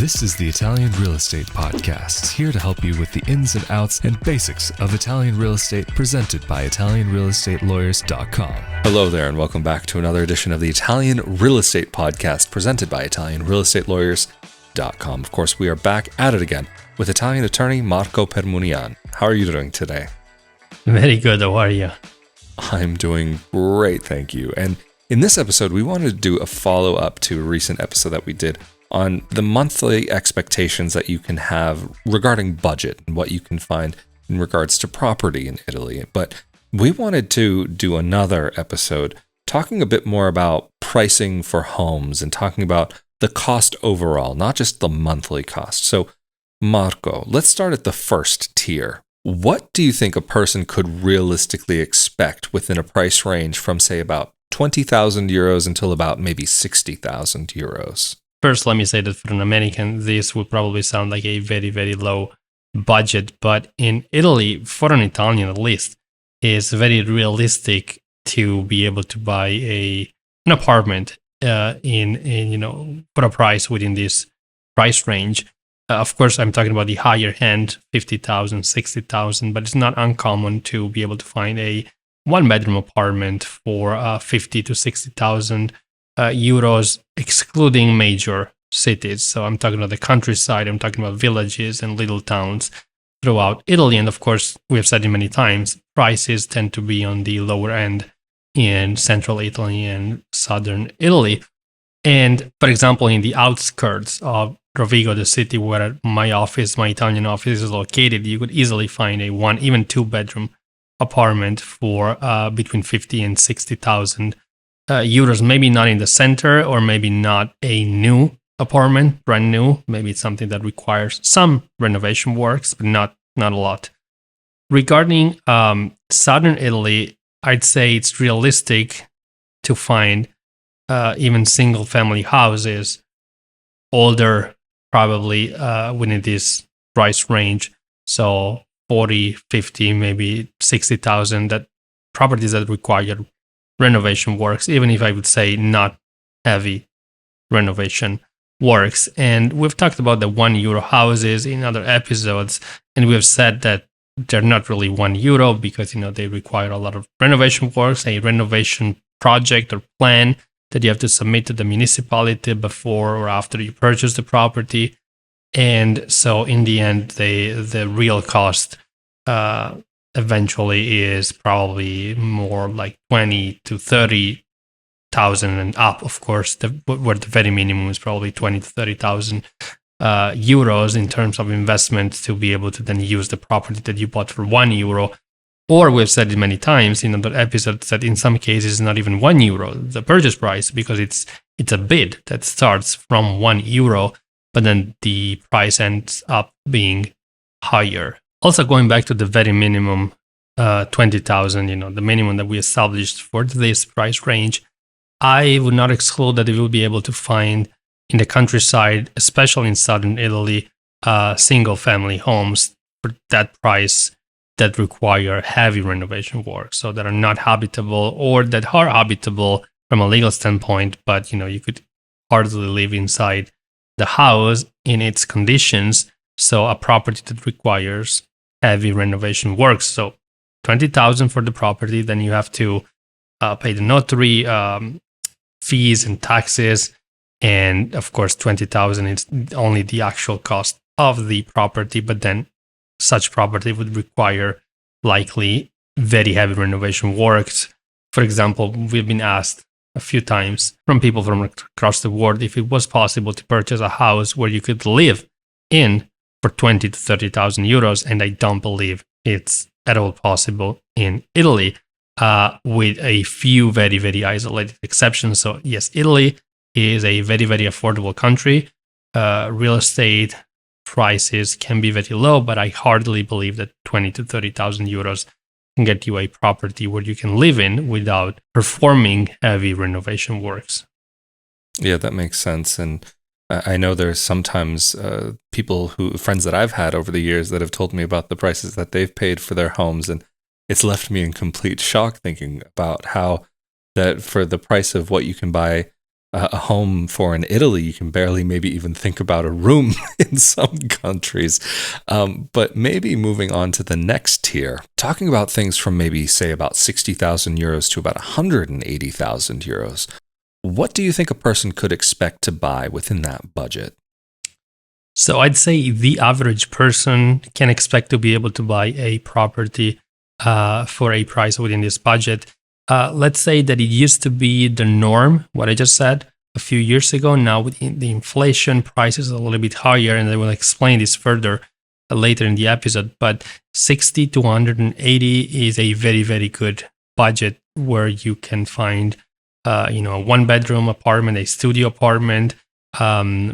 This is the Italian Real Estate Podcast, here to help you with the ins and outs and basics of Italian real estate, presented by ItalianRealEstateLawyers.com. Hello there, and welcome back to another edition of the Italian Real Estate Podcast, presented by ItalianRealEstateLawyers.com. Of course, we are back at it again with Italian attorney Marco Permunian. How are you doing today? Very good. How are you? I'm doing great, thank you. And in this episode, we wanted to do a follow-up to a recent episode that we did on the monthly expectations that you can have regarding budget and what you can find in regards to property in Italy. But we wanted to do another episode talking a bit more about pricing for homes and talking about the cost overall, not just the monthly cost. So, Marco, let's start at the first tier. What do you think a person could realistically expect within a price range from, say, about 20,000 euros until about maybe 60,000 euros? First, let me say that for an American, this would probably sound like a very, very low budget. But in Italy, for an Italian at least, it's very realistic to be able to buy an apartment for a price within this price range. Of course, I'm talking about the higher end, 50,000, 60,000, but it's not uncommon to be able to find a one-bedroom apartment for 50 to 60,000 euros, excluding major cities. So I'm talking about the countryside, I'm talking about villages and little towns throughout Italy. And of course, we have said it many times, prices tend to be on the lower end in central Italy and southern Italy. And for example, in the outskirts of Rovigo, the city where my Italian office is located, you could easily find a one, even two-bedroom apartment for between 50 and 60,000 euros. Maybe not in the center, or maybe not a new apartment, brand new. Maybe it's something that requires some renovation works, but not a lot. Regarding southern Italy, I'd say it's realistic to find even single-family houses, older, probably within this price range. So 40, 50, maybe 60,000, that properties that require renovation works, even if I would say not heavy renovation works. And we've talked about the €1 houses in other episodes, and we've said that they're not really €1 because they require a lot of renovation works, a renovation project or plan that you have to submit to the municipality before or after you purchase the property. And so in the end, the real cost eventually is probably more like 20 to 30,000 and up. Of course, where the very minimum is probably 20 to 30,000 euros in terms of investment to be able to then use the property that you bought for €1. Or we've said it many times in other episodes that in some cases it's not even €1, the purchase price, because it's a bid that starts from €1, but then the price ends up being higher. Also, going back to the very minimum, 20,000, the minimum that we established for this price range, I would not exclude that we will be able to find in the countryside, especially in southern Italy, single-family homes for that price that require heavy renovation work, so that are not habitable or that are habitable from a legal standpoint, but you could hardly live inside the house in its conditions. So a property that requires heavy renovation works. So 20,000 for the property, then you have to pay the notary fees and taxes, and of course 20,000 is only the actual cost of the property, but then such property would require likely very heavy renovation works. For example, we've been asked a few times from people from across the world if it was possible to purchase a house where you could live in for 20 to 30,000 euros, and I don't believe it's at all possible in Italy, with a few very, very isolated exceptions. So yes, Italy is a very, very affordable country. Real estate prices can be very low, but I hardly believe that 20 to 30,000 euros can get you a property where you can live in without performing heavy renovation works. Yeah, that makes sense. And I know there's sometimes friends that I've had over the years that have told me about the prices that they've paid for their homes, and it's left me in complete shock thinking about how that for the price of what you can buy a home for in Italy, you can barely maybe even think about a room in some countries. But maybe moving on to the next tier, talking about things from maybe, say, about 60,000 euros to about 180,000 euros. What do you think a person could expect to buy within that budget? So I'd say the average person can expect to be able to buy a property for a price within this budget. Let's say that it used to be the norm, what I just said a few years ago. Now with the inflation, prices are a little bit higher, and I will explain this further later in the episode. But 60 to 180 is a very, very good budget where you can find a one-bedroom apartment, a studio apartment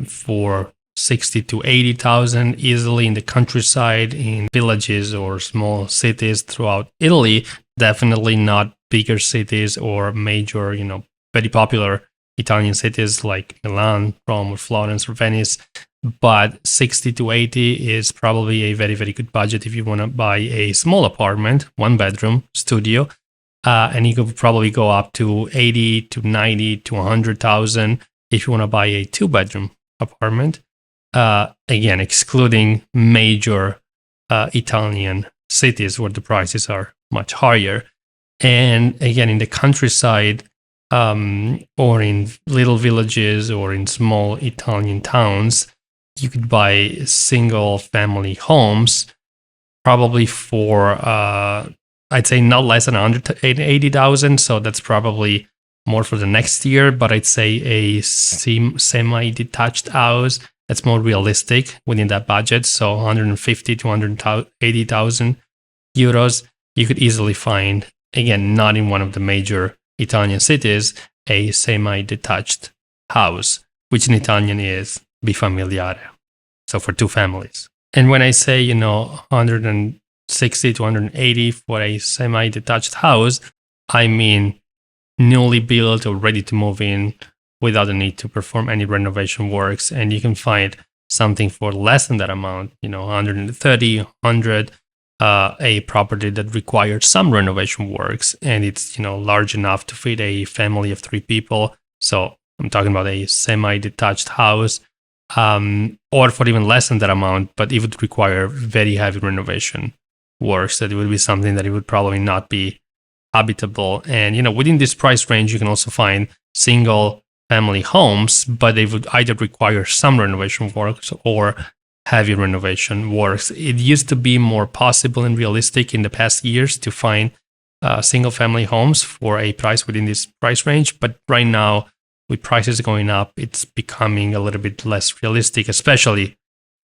for 60 to 80,000 easily in the countryside, in villages or small cities throughout Italy. Definitely not bigger cities or major, very popular Italian cities like Milan, Rome, or Florence, or Venice. But 60 to 80 is probably a very, very good budget if you want to buy a small apartment, one bedroom studio. And you could probably go up to 80 to 90 to 100,000 if you want to buy a two-bedroom apartment. Again, excluding major Italian cities where the prices are much higher. And again, in the countryside or in little villages or in small Italian towns, you could buy single family homes probably for, I'd say not less than 180,000. So that's probably more for the next year. But I'd say a semi-detached house that's more realistic within that budget. So 150 to 180,000 euros, you could easily find, again, not in one of the major Italian cities, a semi-detached house, which in Italian is bifamiliare. So for two families. And when I say, 160 to 180 for a semi-detached house, I mean newly built or ready to move in without the need to perform any renovation works. And you can find something for less than that amount, 130, 100, a property that requires some renovation works, and it's, large enough to fit a family of 3 people. So I'm talking about a semi-detached house, or for even less than that amount, but it would require very heavy renovation works. That it would be something that it would probably not be habitable. And, within this price range, you can also find single family homes, but they would either require some renovation works or heavy renovation works. It used to be more possible and realistic in the past years to find single family homes for a price within this price range. But right now, with prices going up, it's becoming a little bit less realistic, especially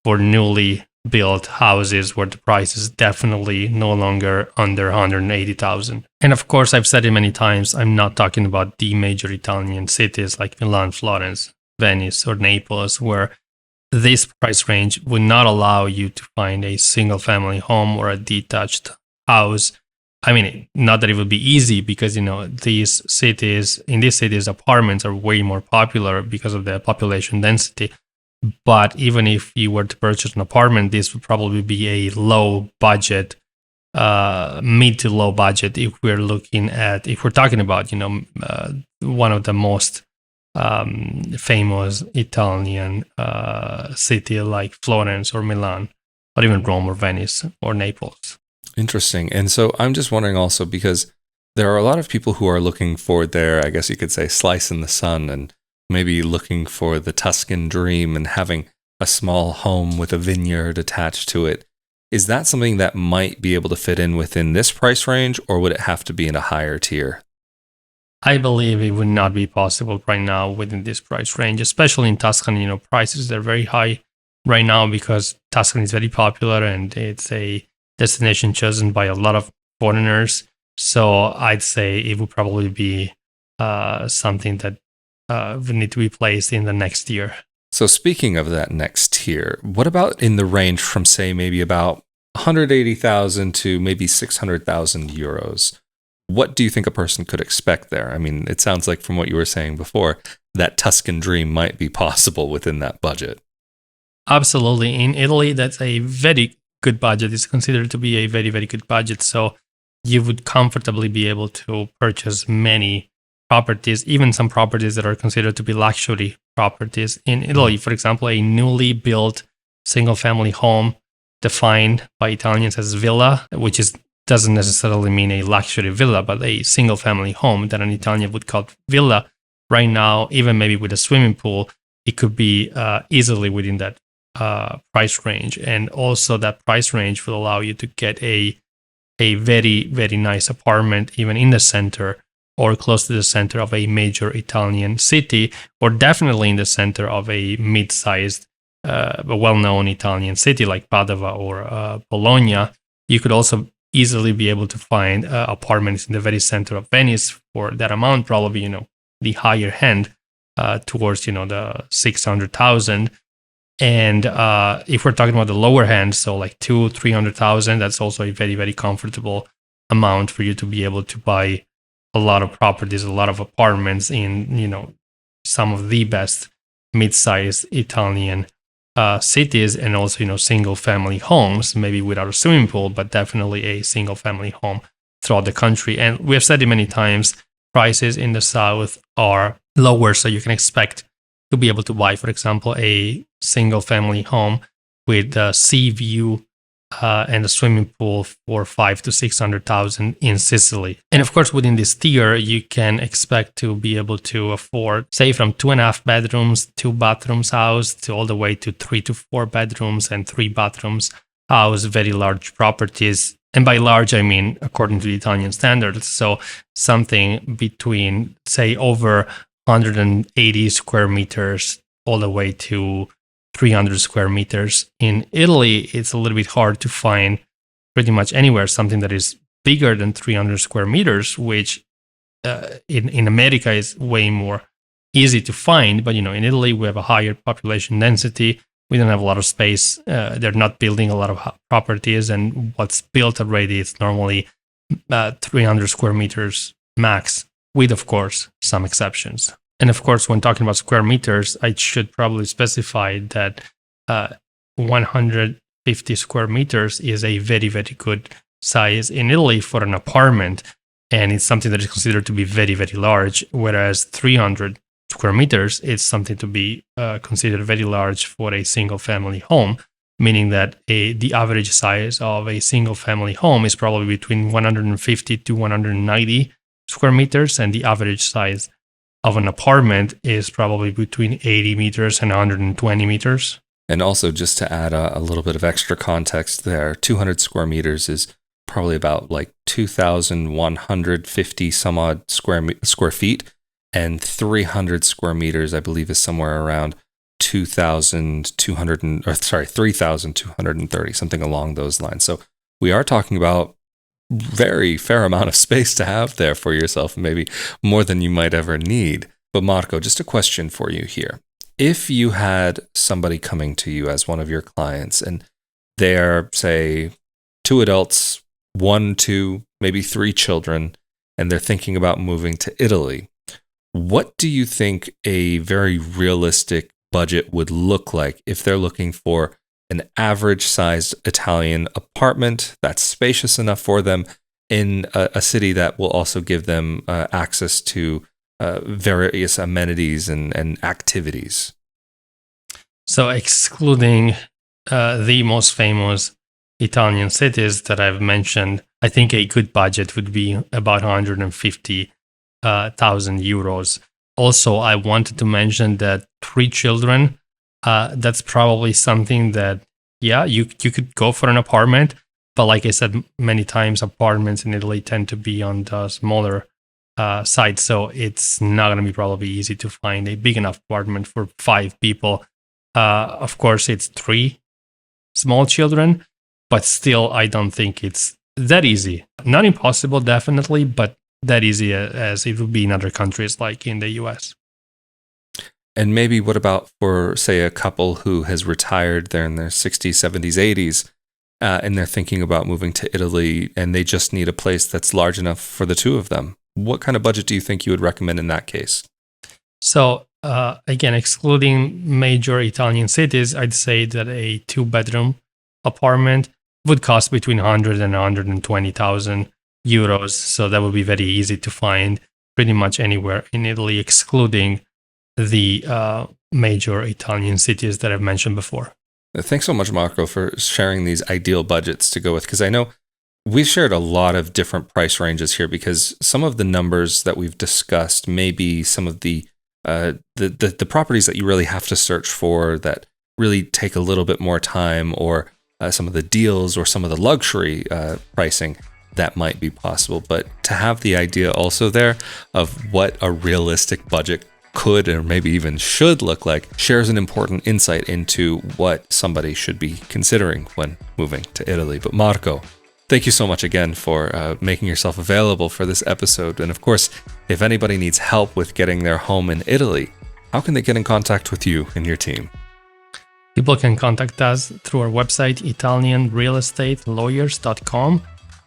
for newly built houses where the price is definitely no longer under 180,000. And of course, I've said it many times, I'm not talking about the major Italian cities like Milan, Florence, Venice, or Naples, where this price range would not allow you to find a single family home or a detached house. I mean, not that it would be easy because, in these cities, apartments are way more popular because of the population density. But even if you were to purchase an apartment, this would probably be a low budget, mid to low budget. If we're talking about, one of the most famous Italian city like Florence or Milan, or even Rome or Venice or Naples. Interesting. And so I'm just wondering also, because there are a lot of people who are looking for their, I guess you could say, slice in the sun, and maybe looking for the Tuscan dream and having a small home with a vineyard attached to it. Is that something that might be able to fit in within this price range, or would it have to be in a higher tier? I believe it would not be possible right now within this price range, especially in Tuscany. Prices are very high right now because Tuscany is very popular and it's a destination chosen by a lot of foreigners. So I'd say it would probably be something that would need to be placed in the next year. So speaking of that next tier, what about in the range from, say, maybe about 180,000 to maybe 600,000 euros? What do you think a person could expect there? I mean, it sounds like from what you were saying before, that Tuscan dream might be possible within that budget. Absolutely. In Italy, that's a very good budget. It's considered to be a very, very good budget. So you would comfortably be able to purchase many properties, even some properties that are considered to be luxury properties. In Italy, for example, a newly built single-family home defined by Italians as villa, which doesn't necessarily mean a luxury villa, but a single-family home that an Italian would call villa. Right now, even maybe with a swimming pool, it could be easily within that price range. And also that price range will allow you to get a very, very nice apartment, even in the center or close to the center of a major Italian city, or definitely in the center of a mid-sized, well-known Italian city like Padova or Bologna. You could also easily be able to find apartments in the very center of Venice for that amount, probably, the higher end towards, the 600,000. And if we're talking about the lower end, so like 200,000-300,000, that's also a very, very comfortable amount for you to be able to buy a lot of properties, a lot of apartments in, some of the best mid-sized Italian cities, and also, single family homes, maybe without a swimming pool, but definitely a single family home throughout the country. And we have said it many times, prices in the south are lower, so you can expect to be able to buy, for example, a single family home with a sea view and a swimming pool for 500,000 to 600,000 in Sicily. And of course, within this tier, you can expect to be able to afford, say, from 2.5 bedrooms, 2 bathrooms house to all the way to 3 to 4 bedrooms and 3 bathrooms house, very large properties. And by large, I mean according to the Italian standards. So something between, say, over 180 square meters all the way to 300 square meters. In Italy, it's a little bit hard to find pretty much anywhere something that is bigger than 300 square meters, which in America is way more easy to find. But, in Italy, we have a higher population density. We don't have a lot of space. They're not building a lot of properties. And what's built already is normally 300 square meters max, with, of course, some exceptions. And of course, when talking about square meters, I should probably specify that 150 square meters is a very, very good size in Italy for an apartment. And it's something that is considered to be very, very large, whereas 300 square meters is something to be considered very large for a single family home, meaning that the average size of a single family home is probably between 150 to 190 square meters, and the average size of an apartment is probably between 80 meters and 120 meters. And also, just to add a little bit of extra context there, 200 square meters is probably about like 2,150 some odd square feet, and 300 square meters, I believe, is somewhere around 3,230, something along those lines. So we are talking about very fair amount of space to have there for yourself, maybe more than you might ever need. But Marco, just a question for you here. If you had somebody coming to you as one of your clients and they're, say, 2 adults, 1, 2, maybe 3 children, and they're thinking about moving to Italy, what do you think a very realistic budget would look like if they're looking for an average-sized Italian apartment that's spacious enough for them in a city that will also give them access to various amenities and activities? So excluding the most famous Italian cities that I've mentioned, I think a good budget would be about 150,000 euros. Also, I wanted to mention that 3 children, that's probably something that, you could go for an apartment. But like I said many times, apartments in Italy tend to be on the smaller side. So it's not going to be probably easy to find a big enough apartment for 5 people. Of course, it's 3 small children, but still, I don't think it's that easy. Not impossible, definitely, but that easy as it would be in other countries like in the US. And maybe what about for, say, a couple who has retired, they're in their 60s, 70s, 80s, and they're thinking about moving to Italy and they just need a place that's large enough for the 2 of them? What kind of budget do you think you would recommend in that case? So again, excluding major Italian cities, I'd say that a 2-bedroom apartment would cost between 100 and 120,000 euros. So that would be very easy to find pretty much anywhere in Italy, excluding the major Italian cities that I've mentioned before. Thanks so much, Marco, for sharing these ideal budgets to go with, because I know we've shared a lot of different price ranges here, because some of the numbers that we've discussed may be some of the properties that you really have to search for that really take a little bit more time, or some of the deals or some of the luxury pricing that might be possible. But to have the idea also there of what a realistic budget could or maybe even should look like shares an important insight into what somebody should be considering when moving to Italy. But Marco, thank you so much again for making yourself available for this episode. And of course, if anybody needs help with getting their home in Italy, how can they get in contact with you and your team? People can contact us through our website, italianrealestatelawyers.com,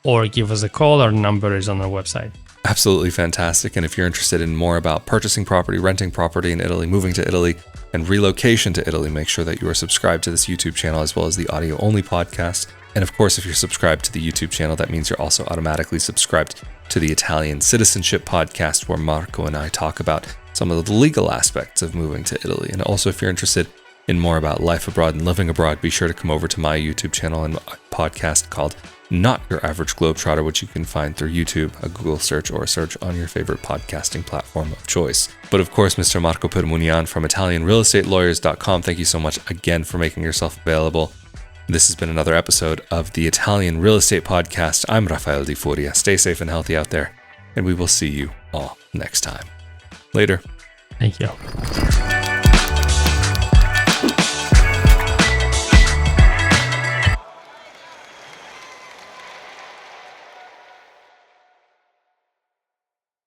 or give us a call. Our number is on our website. Absolutely fantastic. And if you're interested in more about purchasing property, renting property in Italy, moving to Italy, and relocation to Italy, make sure that you are subscribed to this YouTube channel as well as the audio-only podcast. And of course, if you're subscribed to the YouTube channel, that means you're also automatically subscribed to the Italian Citizenship Podcast, where Marco and I talk about some of the legal aspects of moving to Italy. And also, if you're interested in more about life abroad and living abroad, be sure to come over to my YouTube channel and podcast called Not Your Average Globetrotter, which you can find through YouTube, a Google search, or a search on your favorite podcasting platform of choice. But of course, Mr. Marco Permunian from ItalianRealEstatelawyers.com, thank you so much again for making yourself available. This has been another episode of the Italian Real Estate Podcast. I'm Rafael Di Furia. Stay safe and healthy out there, and we will see you all next time. Later. Thank you.